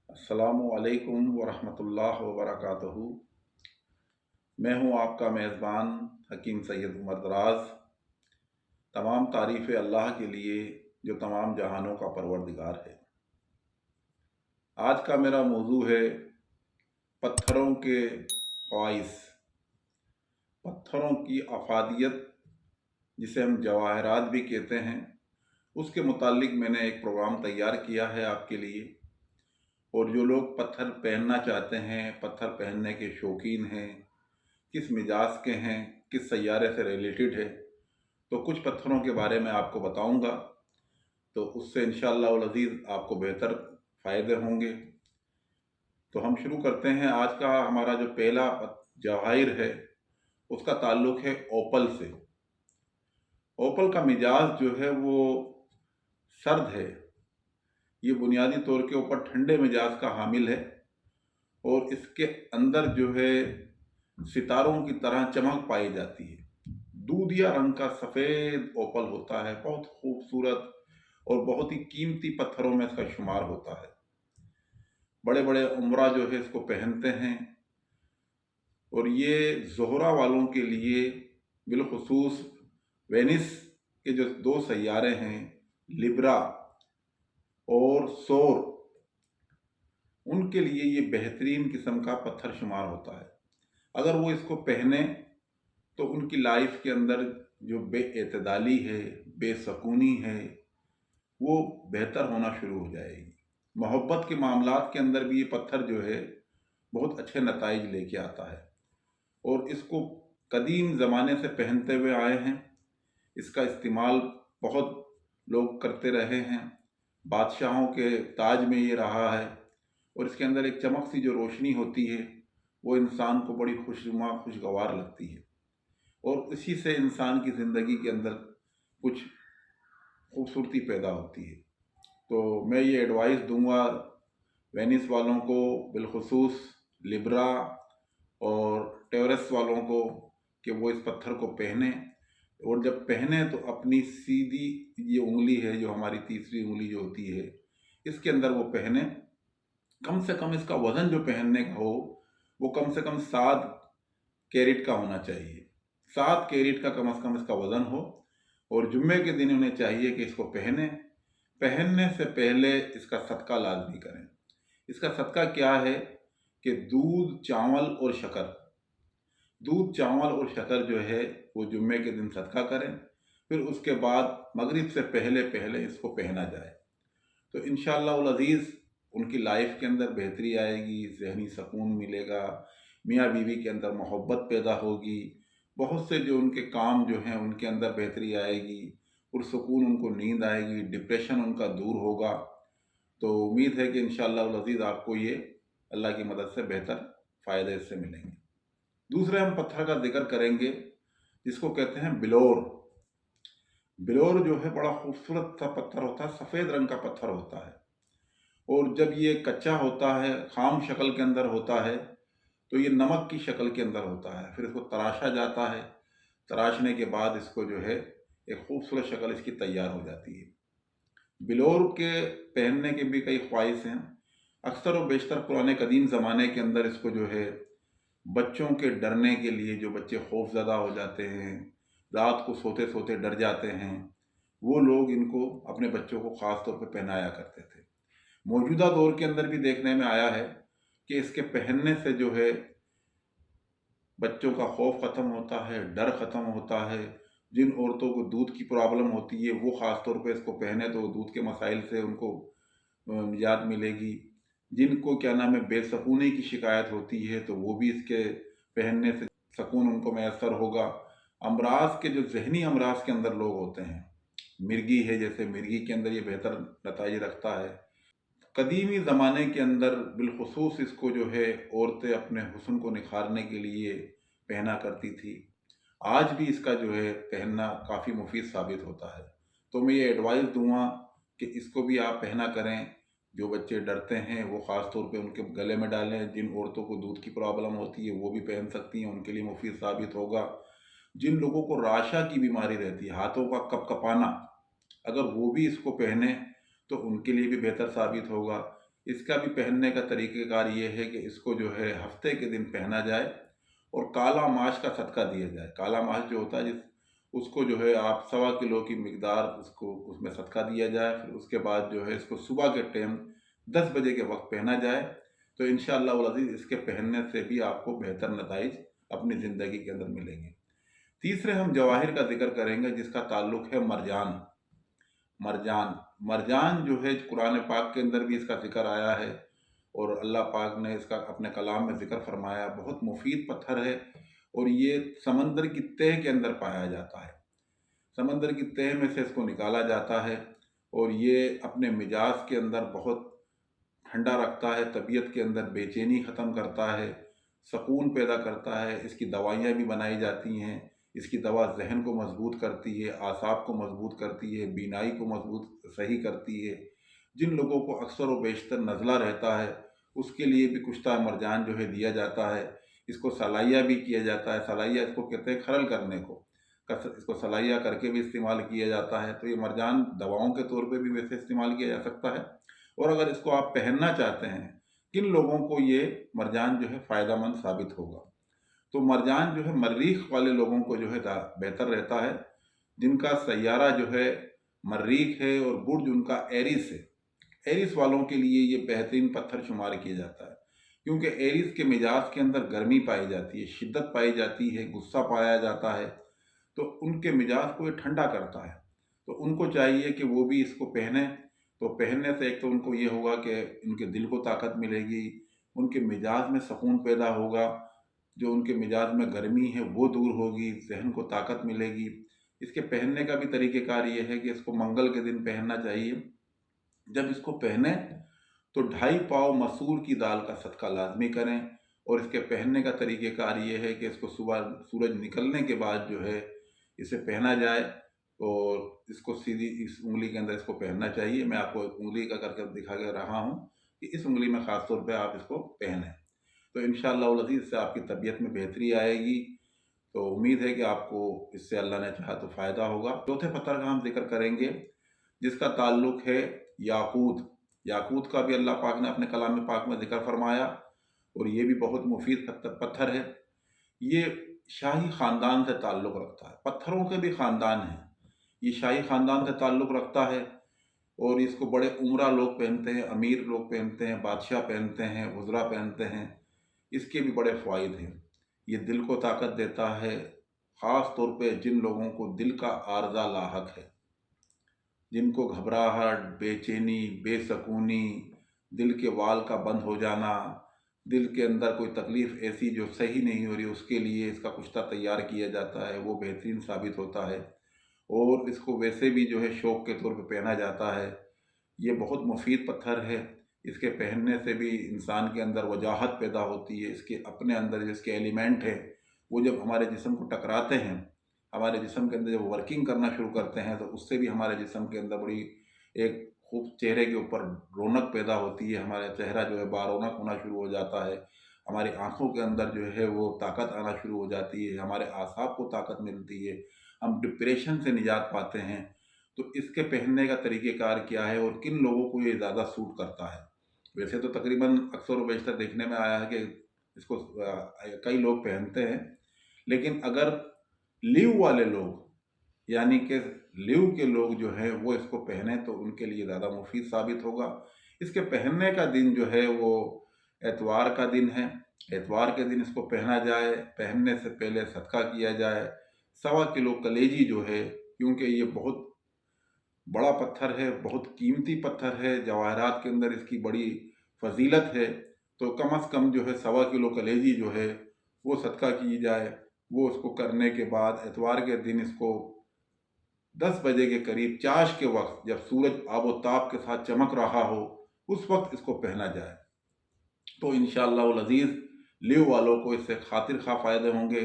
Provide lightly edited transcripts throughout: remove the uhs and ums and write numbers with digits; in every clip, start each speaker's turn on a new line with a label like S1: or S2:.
S1: अस्सलामुअलैकुम वरहमतुल्लाह वबरकातुहू। मैं हूँ आपका मेज़बान हकीम सैयद उमर दराज। तमाम तारीफ़ अल्लाह के लिए जो तमाम जहानों का परवरदिगार है। आज का मेरा मौजू है पत्थरों के ख़वाइस, पत्थरों की अफादियत, जिसे हम जवाहरात भी कहते हैं। उसके मुतालिक मैंने एक प्रोग्राम तैयार किया है आपके लिए। और जो लोग पत्थर पहनना चाहते हैं, पत्थर पहनने के शौकीन हैं, किस मिजाज के हैं, किस सैयारे से रिलेटेड है, तो कुछ पत्थरों के बारे में आपको बताऊंगा। तो उससे इंशाअल्लाह वल अज़ीज़ आपको बेहतर फ़ायदे होंगे। तो हम शुरू करते हैं। आज का हमारा जो पहला जवाहिर है उसका ताल्लुक़ है ओपल से। ओपल का मिजाज जो है वो सर्द है। ये बुनियादी तौर के ऊपर ठंडे मिजाज का हामिल है और इसके अंदर जो है सितारों की तरह चमक पाई जाती है। दूधिया रंग का सफ़ेद ओपल होता है, बहुत खूबसूरत और बहुत ही कीमती पत्थरों में इसका शुमार होता है। बड़े बड़े उमरा जो है इसको पहनते हैं और ये ज़ोहरा वालों के लिए बिलखुसूस वेनिस के जो दो सैयारे हैं, लिब्रा और सोर, उनके लिए ये बेहतरीन किस्म का पत्थर शुमार होता है। अगर वो इसको पहने तो उनकी लाइफ के अंदर जो बेएतदाली है, बेसकूनी है, वो बेहतर होना शुरू हो जाएगी। मोहब्बत के मामलात के अंदर भी ये पत्थर जो है बहुत अच्छे नताइज लेके आता है और इसको कदीम ज़माने से पहनते हुए आए हैं। इसका इस्तेमाल बहुत लोग करते रहे हैं। बादशाहों के ताज में ये रहा है और इसके अंदर एक चमक सी जो रोशनी होती है वो इंसान को बड़ी खुशनुमा खुशगवार लगती है और इसी से इंसान की ज़िंदगी के अंदर कुछ खूबसूरती पैदा होती है। तो मैं ये एडवाइस दूंगा वेनिस वालों को, बिलखुसूस लिब्रा और टेरस वालों को, कि वो इस पत्थर को पहने और जब पहने तो अपनी सीधी ये उंगली है, जो हमारी तीसरी उंगली जो होती है, इसके अंदर वो पहने। कम से कम इसका वज़न जो पहनने का हो वो कम से कम 7 कैरेट का होना चाहिए। 7 कैरेट का कम से कम इसका वज़न हो और जुम्मे के दिन उन्हें चाहिए कि इसको पहनने से पहले इसका सदका लाजमी करें। इसका सदका क्या है कि दूध, चावल और शक्कर, दूध, चावल और शक्कर जो है वो जुम्मे के दिन सदका करें। फिर उसके बाद मगरिब से पहले पहले इसको पहना जाए तो इंशाअल्लाह उल अज़ीज़ उनकी लाइफ के अंदर बेहतरी आएगी, ज़हनी सुकून मिलेगा, मियाँ बीवी के अंदर मोहब्बत पैदा होगी, बहुत से जो उनके काम जो हैं उनके अंदर बेहतरी आएगी, पुरसुकून उनको नींद आएगी, डिप्रेशन उनका दूर होगा। तो उम्मीद है कि इंशाअल्लाह उल अज़ीज़ आपको ये अल्लाह की मदद से बेहतर फ़ायदे इससे मिलेंगे। दूसरे हम पत्थर का जिक्र करेंगे जिसको कहते हैं बिलोर। बिलोर जो है बड़ा खूबसूरत सा पत्थर होता है, सफ़ेद रंग का पत्थर होता है और जब ये कच्चा होता है, खाम शक्ल के अंदर होता है, तो ये नमक की शक्ल के अंदर होता है। फिर इसको तराशा जाता है, तराशने के बाद इसको जो है एक खूबसूरत शक्ल इसकी तैयार हो जाती है। बिलोर के पहनने के भी कई ख्वाहिश हैं। अक्सर और बेशतर पुराने कदीम ज़माने के अंदर इसको जो है बच्चों के डरने के लिए, जो बच्चे खौफज़दा हो जाते हैं, रात को सोते सोते डर जाते हैं, वो लोग इनको अपने बच्चों को ख़ास तौर पर पहनाया करते थे। मौजूदा दौर के अंदर भी देखने में आया है कि इसके पहनने से जो है बच्चों का खौफ ख़त्म होता है, डर ख़त्म होता है। जिन औरतों को दूध की प्रॉब्लम होती है वो ख़ास तौर पे इसको पहने तो दूध के मसाइल से उनको निजात मिलेगी। जिनको क्या नाम है बेसकूनी की शिकायत होती है तो वो भी इसके पहनने से सकून उनको मैसर होगा। अमराज के जो जहनी अमराज के अंदर लोग होते हैं, मिर्गी है, जैसे मिर्गी के अंदर ये बेहतर नताइज रखता है। कदीमी ज़माने के अंदर बिलखुसूस इसको जो है औरतें अपने हुस्न को निखारने के लिए पहना करती थी। आज भी इसका जो है पहनना काफ़ी मुफीद साबित होता है। तो मैं ये एडवाइस दूंगा कि इसको भी आप पहना करें। जो बच्चे डरते हैं वो ख़ास तौर पे उनके गले में डालें। जिन औरतों को दूध की प्रॉब्लम होती है वो भी पहन सकती हैं, उनके लिए मुफीद साबित होगा। जिन लोगों को राशा की बीमारी रहती है, हाथों का कपकपाना, अगर वो भी इसको पहने तो उनके लिए भी बेहतर साबित होगा। इसका भी पहनने का तरीक़े कार ये है कि इसको जो है हफ्ते के दिन पहना जाए और काला माश का सदका दिया जाए। काला माश जो होता है उसको जो है आप 1.25 किलो की मिकदार उसको उसमें सदका दिया जाए। फिर उसके बाद जो है इसको सुबह के टाइम 10 बजे के वक्त पहना जाए, तो इंशाअल्लाह वल अज़ीज़ इसके पहनने से भी आपको बेहतर नताइज अपनी ज़िंदगी के अंदर मिलेंगे। तीसरे हम जवाहिर का जिक्र करेंगे जिसका ताल्लुक़ है मरजान। मरजान जो है कुरान पाक के अंदर भी इसका जिक्र आया है और अल्लाह पाक ने इसका अपने कलाम में जिक्र फरमाया। बहुत मुफीद पत्थर है और ये समंदर की तह के अंदर पाया जाता है। समंदर की तह में से इसको निकाला जाता है और ये अपने मिजाज के अंदर बहुत ठंडा रखता है, तबीयत के अंदर बेचैनी ख़त्म करता है, सुकून पैदा करता है। इसकी दवाइयाँ भी बनाई जाती हैं। इसकी दवा जहन को मजबूत करती है, आसाब को मजबूत करती है, बीनाई को मजबूत सही करती है। जिन लोगों को अक्सर व बेशतर नज़ला रहता है उसके लिए भी कुश्ता मरजान जो है दिया जाता है। इसको सलाइया भी किया जाता है। सलाइया इसको कहते हैं खरल करने को, इसको सलाइया करके भी इस्तेमाल किया जाता है। तो ये मरजान दवाओं के तौर पे भी वैसे इस्तेमाल किया जा सकता है। और अगर इसको आप पहनना चाहते हैं, किन लोगों को ये मरजान जो है फ़ायदेमंद साबित होगा, तो मरजान जो है मर्रीख वाले लोगों को जो है बेहतर रहता है, जिनका सैयारा जो है मर्रीख है और बुर्ज उनका एरिस है। एरिस वालों के लिए ये बेहतरीन पत्थर शुमार किया जाता है, क्योंकि एरिस के मिजाज के अंदर गर्मी पाई जाती है, शिद्दत पाई जाती है, गुस्सा पाया जाता है, तो उनके मिजाज को ये ठंडा करता है। तो उनको चाहिए कि वो भी इसको पहने। तो पहनने से एक तो उनको ये होगा कि उनके दिल को ताकत मिलेगी, उनके मिजाज में सुकून पैदा होगा, जो उनके मिजाज में गर्मी है वो दूर होगी, जहन को ताकत मिलेगी। इसके पहनने का भी तरीक़ेकार ये है कि इसको मंगल के दिन पहनना चाहिए। जब इसको पहने तो 2.5 पाव मसूर की दाल का सदका लाजमी करें। और इसके पहनने का तरीक़ेकार ये है कि इसको सुबह सूरज निकलने के बाद जो है इसे पहना जाए और इसको सीधी इस उंगली के अंदर इसको पहनना चाहिए। मैं आपको उंगली का करके दिखा के रहा हूँ कि इस उंगली में ख़ास तौर पे आप इसको पहनें, तो इंशाअल्लाह वल अज़ीज़ इससे आपकी तबीयत में बेहतरी आएगी। तो उम्मीद है कि आपको इससे अल्लाह ने चाहा तो फ़ायदा होगा। चौथे पत्थर का हम जिक्र करेंगे जिसका ताल्लुक़ है याकूत। याकूत का भी अल्लाह पाक ने अपने कलाम पाक में जिक्र फरमाया और ये भी बहुत मुफीद पत्थर है। ये शाही ख़ानदान से ताल्लुक़ रखता है। पत्थरों के भी ख़ानदान हैं, ये शाही ख़ानदान से ताल्लुक़ रखता है और इसको बड़े उमरा लोग पहनते हैं, अमीर लोग पहनते हैं, बादशाह पहनते हैं, वज़रा पहनते हैं। इसके भी बड़े फ़ायदे हैं। ये दिल को ताकत देता है, ख़ास तौर पे जिन लोगों को दिल का आर्ज़ा लाहक है, जिनको घबराहट, बेचैनी, बेसकूनी, दिल के वाल का बंद हो जाना, दिल के अंदर कोई तकलीफ़ ऐसी जो सही नहीं हो रही, उसके लिए इसका कुश्ता तैयार किया जाता है, वो बेहतरीन साबित होता है। और इसको वैसे भी जो है शौक़ के तौर पे पहना जाता है। ये बहुत मुफीद पत्थर है। इसके पहनने से भी इंसान के अंदर वजाहत पैदा होती है। इसके अपने अंदर जिसके एलिमेंट है वो जब हमारे जिस्म को टकराते हैं, हमारे जिस्म के अंदर जब वर्किंग करना शुरू करते हैं, तो उससे भी हमारे जिस्म के अंदर बड़ी एक खूब चेहरे के ऊपर रौनक पैदा होती है। हमारा चेहरा जो है बारौनक होना शुरू हो जाता है। हमारी आँखों के अंदर जो है वो ताकत आना शुरू हो जाती है। हमारे आसाब को ताकत मिलती है। हम डिप्रेशन से निजात पाते हैं। तो इसके पहनने का तरीक़ेकार क्या है और किन लोगों को ये ज़्यादा सूट करता है? वैसे तो तकरीबन अक्सर व बेशतर देखने में आया है कि इसको कई लोग पहनते हैं, लेकिन अगर लिव वाले लोग, यानी कि लिव के लोग जो हैं वो इसको पहने तो उनके लिए ज़्यादा मुफीद साबित होगा। इसके पहनने का दिन जो है वो एतवार का दिन है। एतवार के दिन इसको पहना जाए। पहनने से पहले सदका किया जाए। 1.25 किलो कलेजी जो है, क्योंकि ये बहुत बड़ा पत्थर है, बहुत कीमती पत्थर है, जवाहरात के अंदर इसकी बड़ी फजीलत है, तो कम अज़ कम जो है 1.25 किलो कलेजी जो है वो सदका की जाए। वो उसको करने के बाद एतवार के दिन इसको 10 बजे के करीब चाश के वक्त, जब सूरज आबोताब के साथ चमक रहा हो, उस वक्त इसको पहना जाए। तो इंशाअल्लाह वल अज़ीज़ लिव वालों को इससे खातिर खा फ़ायदे होंगे।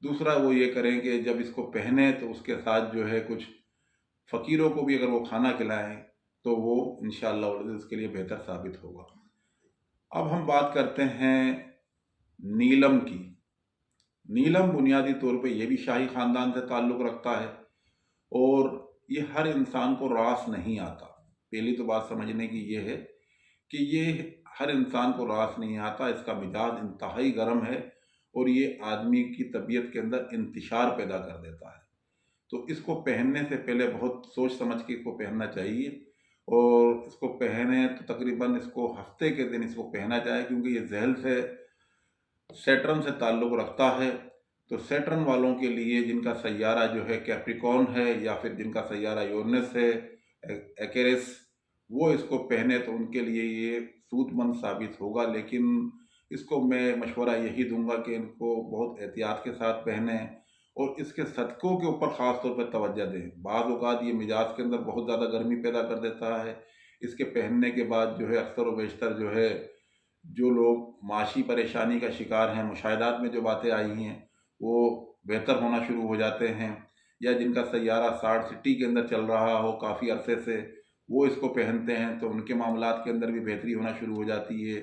S1: दूसरा वो ये करें कि जब इसको पहने तो उसके साथ जो है कुछ फ़कीरों को भी अगर वो खाना खिलाएँ तो वो इंशाअल्लाह वल अज़ीज़ उसके लिए बेहतर साबित होगा। अब हम बात करते हैं नीलम की। नीलम बुनियादी तौर पे ये भी शाही ख़ानदान से ताल्लुक़ रखता है और ये हर इंसान को रास नहीं आता। पहली तो बात समझने की ये है کہ یہ ہر انسان کو راس نہیں آتا، اس کا مزاج انتہائی گرم ہے اور یہ آدمی کی طبیعت کے اندر انتشار پیدا کر دیتا ہے۔ تو اس کو پہننے سے پہلے بہت سوچ سمجھ کے اس کو پہننا چاہیے، اور اس کو پہنے تو تقریباً اس کو ہفتے کے دن اس کو پہنا جائے، کیونکہ یہ ذہن سے سیٹرن سے تعلق رکھتا ہے۔ تو سیٹرن والوں کے لیے جن کا سیارہ جو ہے کیپریکون ہے، یا پھر جن کا سیارہ یورنس ہے، ایکیرس، وہ اس کو پہنے تو ان کے لیے یہ سود مند ثابت ہوگا۔ لیکن اس کو میں مشورہ یہی دوں گا کہ ان کو بہت احتیاط کے ساتھ پہنیں، اور اس کے صدقوں کے اوپر خاص طور پہ توجہ دیں۔ بعض اوقات یہ مزاج کے اندر بہت زیادہ گرمی پیدا کر دیتا ہے۔ اس کے پہننے کے بعد جو ہے اکثر و بیشتر جو ہے جو لوگ معاشی پریشانی کا شکار ہیں، مشاہدات میں جو باتیں آئی ہیں وہ بہتر ہونا شروع ہو جاتے ہیں، یا جن کا سیارہ 60 کے اندر چل رہا ہو کافی عرصے سے، وہ اس کو پہنتے ہیں تو ان کے معاملات کے اندر بھی بہتری ہونا شروع ہو جاتی ہے۔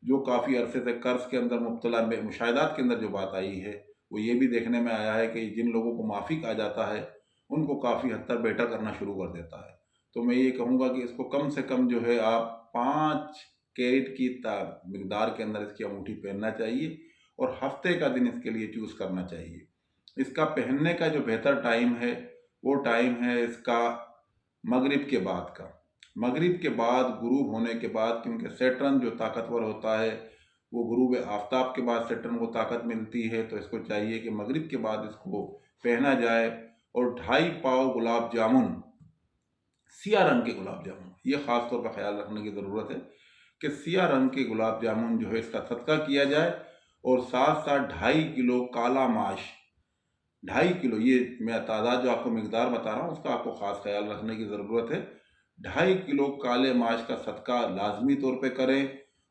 S1: جو کافی عرصے سے قرض کے اندر مبتلا، مشاہدات کے اندر جو بات آئی ہے وہ یہ بھی دیکھنے میں آیا ہے کہ جن لوگوں کو مافک آ جاتا ہے ان کو کافی حد تک بیٹر کرنا شروع کر دیتا ہے۔ تو میں یہ کہوں گا کہ اس کو کم سے کم جو ہے آپ 5 کیرٹ کی مقدار کے اندر اس کی انگوٹھی پہننا چاہیے، اور ہفتے کا دن اس کے لیے چوز کرنا چاہیے۔ اس کا پہننے کا جو بہتر ٹائم ہے وہ ٹائم ہے اس کا مغرب کے بعد کا، مغرب کے بعد غروب ہونے کے بعد، کیونکہ سیٹرن جو طاقتور ہوتا ہے وہ غروب آفتاب کے بعد سیٹرن کو طاقت ملتی ہے، تو اس کو چاہیے کہ مغرب کے بعد اس کو پہنا جائے۔ اور 2.5 پاؤ گلاب جامن، سیاہ رنگ کے گلاب جامن، یہ خاص طور پر خیال رکھنے کی ضرورت ہے کہ سیاہ رنگ کے گلاب جامن جو ہے اس کا صدقہ کیا جائے، اور ساتھ ساتھ 2.5 کلو کالا ماش، 2.5 کلو، یہ میں تعداد جو آپ کو مقدار بتا رہا ہوں اس کا آپ کو خاص خیال رکھنے کی ضرورت ہے۔ 2.5 کلو کالے ماش کا صدقہ لازمی طور پہ کریں،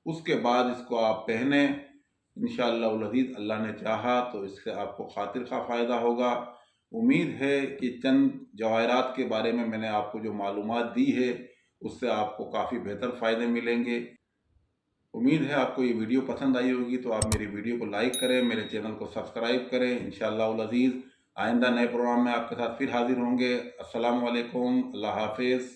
S1: اس کے بعد اس کو آپ پہنیں۔ انشاءاللہ العزیز اللہ نے چاہا تو اس سے آپ کو خاطر خواہ فائدہ ہوگا۔ امید ہے کہ چند جواہرات کے بارے میں نے آپ کو جو معلومات دی ہے اس سے آپ کو کافی بہتر فائدے ملیں گے۔ امید ہے آپ کو یہ ویڈیو پسند آئی ہوگی، تو آپ میری ویڈیو کو لائک کریں، میرے چینل کو سبسکرائب کریں۔ انشاءاللہ العزیز آئندہ نئے پروگرام میں آپ کے ساتھ پھر حاضر ہوں گے۔ السلام علیکم، اللہ حافظ۔